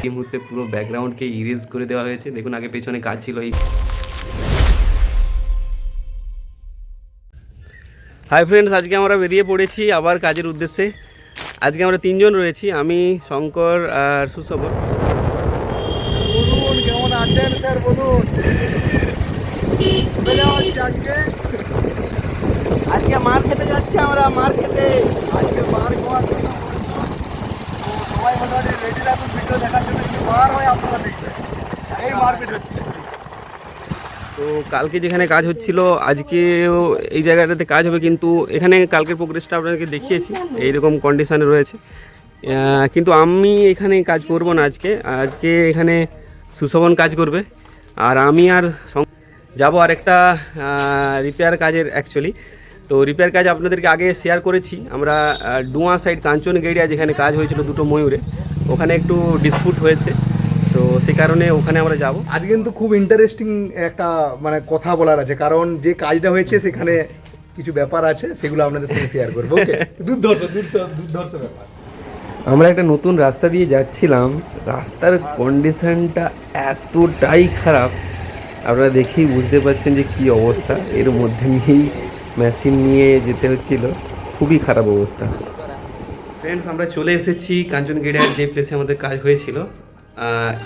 এই মুহূর্তে পুরো ব্যাকগ্রাউন্ডকে ইরেজ করে দেওয়া হয়েছে। দেখুন আগে পেছনে কাজ ছিল। এই হাই ফ্রেন্ডস, আজকে আমরা বেরিয়ে পড়েছি আবার কাজের উদ্দেশ্যে। আজকে আমরা তিনজন রয়েছি, আমি, শঙ্কর আর সুশোভন। বলুন কেমন আছেন স্যার, বলুন। আজকে মার খেতে যাচ্ছি আমরা, মার খেতে। আজকে মার খাওয়ার জন্য সবাই মোটামুটি রেডি রাখুন ভিডিও দেখার জন্য। কি মার হয় আপনারা দেখবেন, এই মারপিট হচ্ছে। তো কালকে যেখানে কাজ হচ্ছিল আজকেও এই জায়গাটাতে কাজ হবে, কিন্তু এখানে কালকের প্রোগ্রেসটা আপনাদেরকে দেখিয়েছি, এইরকম কন্ডিশানে রয়েছে। কিন্তু আমি এখানে কাজ করব না আজকে। আজকে এখানে সুশোভন কাজ করবে, আর আমি আর যাব আরেকটা রিপেয়ার কাজের অ্যাকচুয়ালি। তো রিপেয়ার কাজ আপনাদেরকে আগে শেয়ার করেছি আমরা। ডুয়া সাইড কাঞ্চনগেড়িয়া যেখানে কাজ হয়েছিল দুটো ময়ূরে, ওখানে একটু ডিসপুট হয়েছে, তো সেই কারণে ওখানে আমরা যাব। আজ কিন্তু খুব ইন্টারেস্টিং একটা মানে কথা বলার আছে, কারণ যে কাজটা হয়েছে সেখানে কিছু ব্যাপার আছে, সেগুলো আপনাদের সঙ্গে শেয়ার করবো। ওকে, দুর্ধর্ষ ব্যাপার। আমরা একটা নতুন রাস্তা দিয়ে যাচ্ছিলাম, রাস্তার কন্ডিশনটা এতটাই খারাপ, আপনারা দেখেই বুঝতে পারছেন যে কী অবস্থা। এর মধ্যে নিয়েই মেশিন নিয়ে যেতে হচ্ছিল, খুবই খারাপ অবস্থা। ফ্রেন্ডস, আমরা চলে এসেছি কাঞ্চনগেড়িয়ার যে প্লেসে আমাদের কাজ হয়েছিল।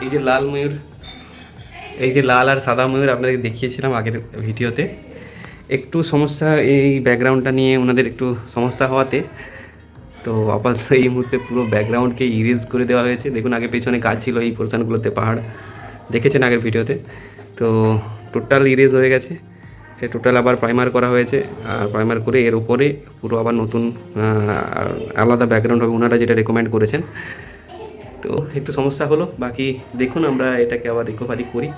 এই যে লাল ময়ূর, এই যে লাল আর সাদা ময়ূর আপনাদেরকে দেখিয়েছিলাম আগের ভিডিওতে। একটু সমস্যা এই ব্যাকগ্রাউন্ডটা নিয়ে ওনাদের একটু সমস্যা হওয়াতে, তো আপাতত এই মুহূর্তে পুরো ব্যাকগ্রাউন্ডকে ইরেজ করে দেওয়া হয়েছে। দেখুন আগে পেছনে কাজ ছিল এই পোর্শনগুলোতে, পাহাড় দেখেছেন আগের ভিডিওতে, তো টোটাল ইরেজ হয়ে গেছে। টোটাল আবার প্রাইমার করা হয়েছে, আর প্রাইমার করে এর উপরে পুরো আবার নতুন আলাদা ব্যাকগ্রাউন্ড হবে, ওনারা যেটা রেকমেন্ড করেছেন। তো একটু সমস্যা হলো, বাকি দেখুন আমরা এটাকে আবার রিকভারি করি,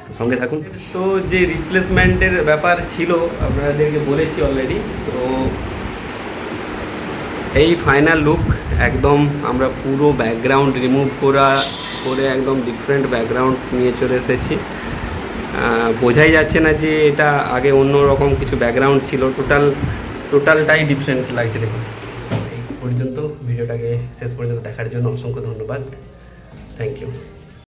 তো সঙ্গে থাকুন। তো যে রিপ্লেসমেন্টের ব্যাপার ছিল আপনাদেরকে বলেছি অলরেডি, তো এই ফাইনাল লুক একদম আমরা পুরো ব্যাকগ্রাউন্ড রিমুভ করে একদম ডিফারেন্ট ব্যাকগ্রাউন্ড নিয়ে চলে এসেছি। বোঝাই যাচ্ছে না যে এটা আগে অন্য রকম কিছু ব্যাকগ্রাউন্ড ছিল, টোটালটাই ডিফারেন্ট লাগছে। দেখুন এই পর্যন্ত ভিডিওটাকে শেষ পর্যন্ত দেখার জন্য অসংখ্য ধন্যবাদ, থ্যাংক ইউ।